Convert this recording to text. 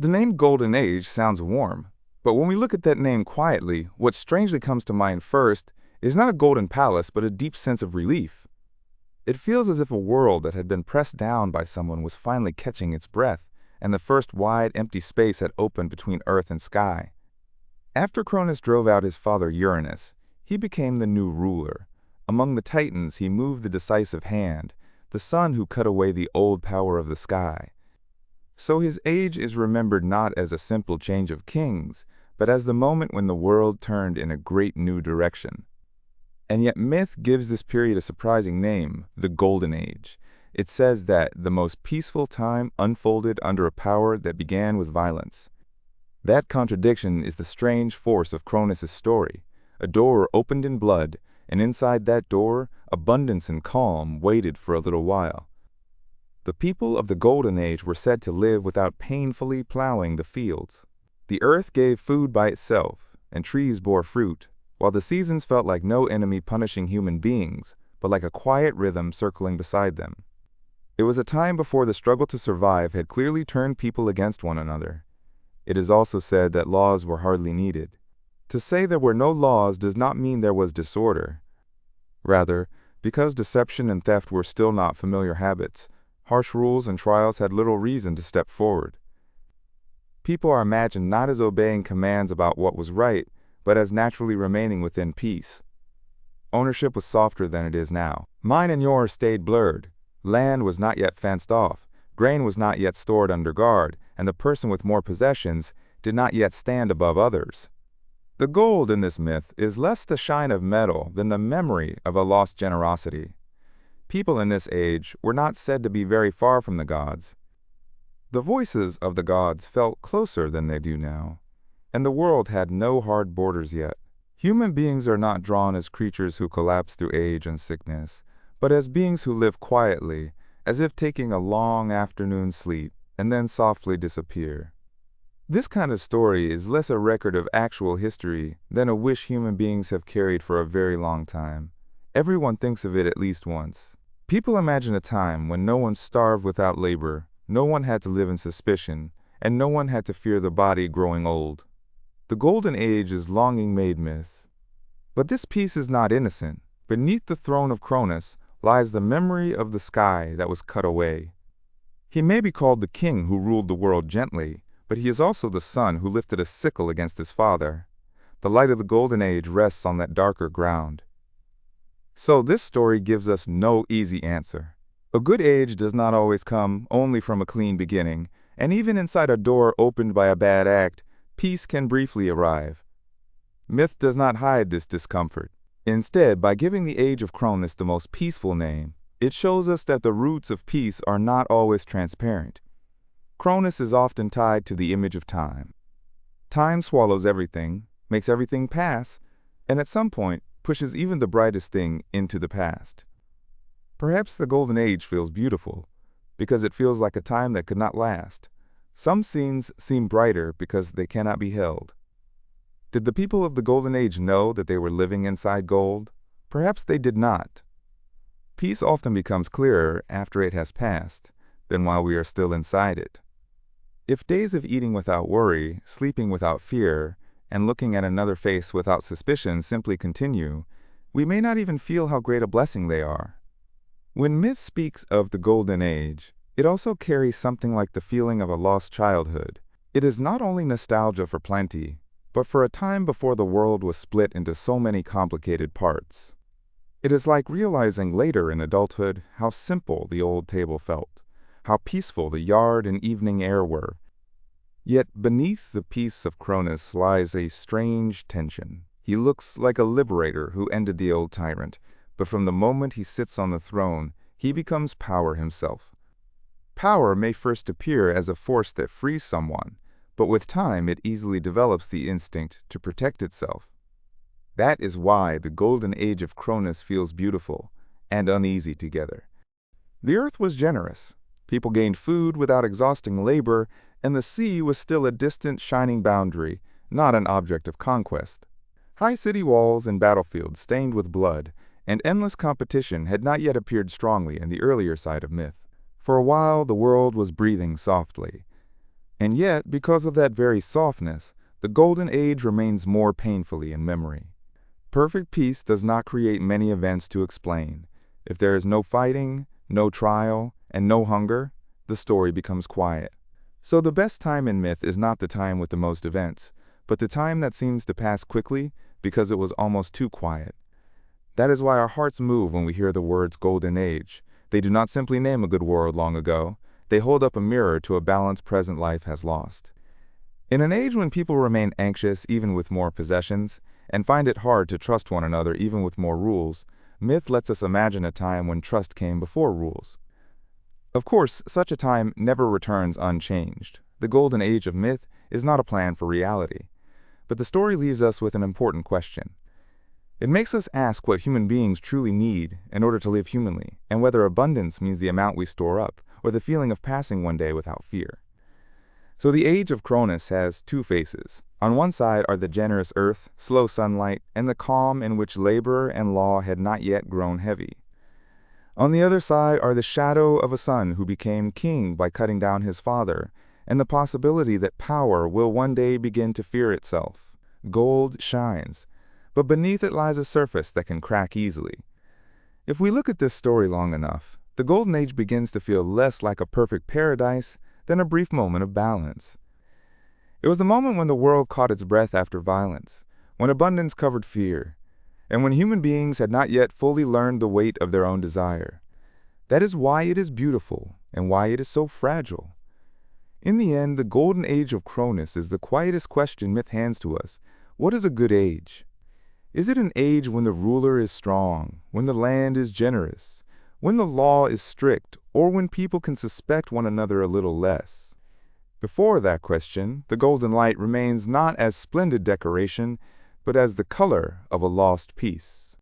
The name Golden Age sounds warm, but when we look at that name quietly, what strangely comes to mind first is not a golden palace but a deep sense of relief. It feels as if a world that had been pressed down by someone was finally catching its breath, and the first wide, empty space had opened between earth and sky. After Cronus drove out his father Uranus, he became the new ruler. Among the Titans he moved the decisive hand, the sun who cut away the old power of the sky. So his age is remembered not as a simple change of kings, but as the moment when the world turned in a great new direction. And yet myth gives this period a surprising name, the Golden Age. It says that the most peaceful time unfolded under a power that began with violence. That contradiction is the strange force of Cronus' story. A door opened in blood, and inside that door, abundance and calm waited for a little while. The people of the Golden Age were said to live without painfully plowing the fields. The earth gave food by itself, and trees bore fruit, while the seasons felt like no enemy punishing human beings, but like a quiet rhythm circling beside them. It was a time before the struggle to survive had clearly turned people against one another. It is also said that laws were hardly needed. To say there were no laws does not mean there was disorder. Rather, because deception and theft were still not familiar habits, harsh rules and trials had little reason to step forward. People are imagined not as obeying commands about what was right, but as naturally remaining within peace. Ownership was softer than it is now. Mine and yours stayed blurred. Land was not yet fenced off, grain was not yet stored under guard, and the person with more possessions did not yet stand above others. The gold in this myth is less the shine of metal than the memory of a lost generosity. People in this age were not said to be very far from the gods. The voices of the gods felt closer than they do now, and the world had no hard borders yet. Human beings are not drawn as creatures who collapse through age and sickness, but as beings who live quietly, as if taking a long afternoon sleep, and then softly disappear. This kind of story is less a record of actual history than a wish human beings have carried for a very long time. Everyone thinks of it at least once. People imagine a time when no one starved without labor, no one had to live in suspicion, and no one had to fear the body growing old. The Golden Age is longing made myth. But this piece is not innocent. Beneath the throne of Cronus lies the memory of the sky that was cut away. He may be called the king who ruled the world gently, but he is also the son who lifted a sickle against his father. The light of the Golden Age rests on that darker ground. So this story gives us no easy answer. A good age does not always come only from a clean beginning, and even inside a door opened by a bad act, peace can briefly arrive. Myth does not hide this discomfort. Instead, by giving the age of Cronus the most peaceful name, it shows us that the roots of peace are not always transparent. Cronus is often tied to the image of time. Time swallows everything, makes everything pass, and at some point pushes even the brightest thing into the past. Perhaps the Golden Age feels beautiful, because it feels like a time that could not last. Some scenes seem brighter because they cannot be held. Did the people of the Golden Age know that they were living inside gold? Perhaps they did not. Peace often becomes clearer after it has passed than while we are still inside it. If days of eating without worry, sleeping without fear, and looking at another face without suspicion simply continue, we may not even feel how great a blessing they are. When myth speaks of the Golden Age, it also carries something like the feeling of a lost childhood. It is not only nostalgia for plenty, but for a time before the world was split into so many complicated parts. It is like realizing later in adulthood how simple the old table felt, how peaceful the yard and evening air were. Yet beneath the peace of Cronus lies a strange tension. He looks like a liberator who ended the old tyrant, but from the moment he sits on the throne, he becomes power himself. Power may first appear as a force that frees someone, but with time it easily develops the instinct to protect itself. That is why the Golden Age of Cronus feels beautiful and uneasy together. The earth was generous. People gained food without exhausting labor, and the sea was still a distant, shining boundary, not an object of conquest. High city walls and battlefields stained with blood, and endless competition had not yet appeared strongly in the earlier side of myth. For a while, the world was breathing softly. And yet, because of that very softness, the Golden Age remains more painfully in memory. Perfect peace does not create many events to explain. If there is no fighting, no trial, and no hunger, the story becomes quiet. So the best time in myth is not the time with the most events, but the time that seems to pass quickly because it was almost too quiet. That is why our hearts move when we hear the words Golden Age. They do not simply name a good world long ago. They hold up a mirror to a balance present life has lost. In an age when people remain anxious even with more possessions, and find it hard to trust one another even with more rules, myth lets us imagine a time when trust came before rules. Of course, such a time never returns unchanged. The Golden Age of myth is not a plan for reality. But the story leaves us with an important question. It makes us ask what human beings truly need in order to live humanly, and whether abundance means the amount we store up, or the feeling of passing one day without fear. So the age of Cronus has two faces. On one side are the generous earth, slow sunlight, and the calm in which labor and law had not yet grown heavy. On the other side are the shadow of a son who became king by cutting down his father, and the possibility that power will one day begin to fear itself. Gold shines, but beneath it lies a surface that can crack easily. If we look at this story long enough, the Golden Age begins to feel less like a perfect paradise than a brief moment of balance. It was the moment when the world caught its breath after violence, when abundance covered fear, and when human beings had not yet fully learned the weight of their own desire. That is why it is beautiful and why it is so fragile. In the end, the Golden Age of Cronus is the quietest question myth hands to us. What is a good age? Is it an age when the ruler is strong, when the land is generous, when the law is strict, or when people can suspect one another a little less? Before that question, the golden light remains not as splendid decoration, but as the color of a lost peace.